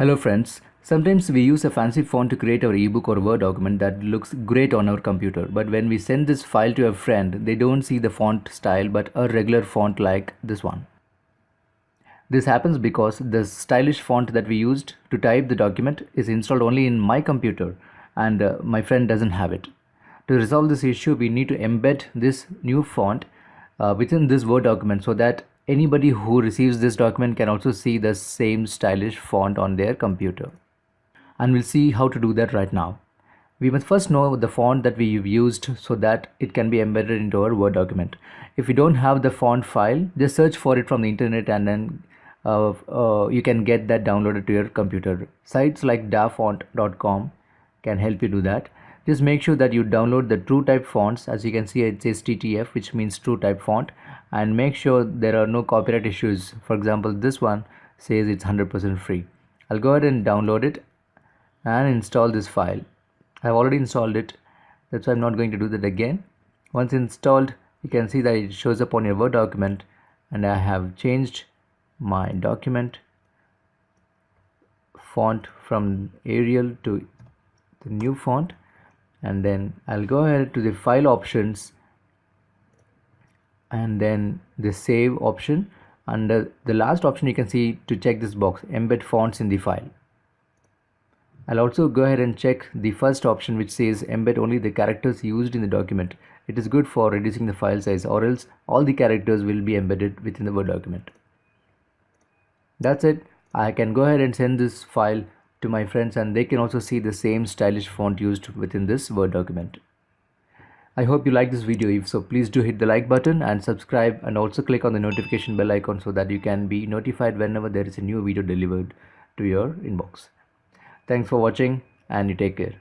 Hello friends, sometimes we use a fancy font to create our ebook or Word document that looks great on our computer, but when we send this file to a friend, they don't see the font style but a regular font like this one. This happens because the stylish font that we used to type the document is installed only in my computer and my friend doesn't have it. To resolve this issue, we need to embed this new font within this Word document so that anybody who receives this document can also see the same stylish font on their computer. And we'll see how to do that right now. We must first know the font that we've used so that it can be embedded into our Word document. If you don't have the font file, just search for it from the internet and then you can get that downloaded to your computer. Sites like dafont.com can help you do that. Just make sure that you download the true type fonts. As you can see, it says TTF, which means true type font, and make sure there are no copyright issues. For example, this one says it's 100% free. I'll go ahead and download it and install this file. I've already installed it, that's why I'm not going to do that again. Once installed, you can see that it shows up on your Word document, and I have changed my document font from Arial to the new font, and then I'll go ahead to the file options and then the save option. Under the last option, you can see to check this box, embed fonts in the file. I'll also go ahead and check the first option, which says embed only the characters used in the document. It is good for reducing the file size, or else all the characters will be embedded within the Word document. That's it. I can go ahead and send this file to my friends and they can also see the same stylish font used within this Word document. I hope you like this video. If so, please do hit the like button and subscribe, and also click on the notification bell icon so that you can be notified whenever there is a new video delivered to your inbox. Thanks for watching and you take care.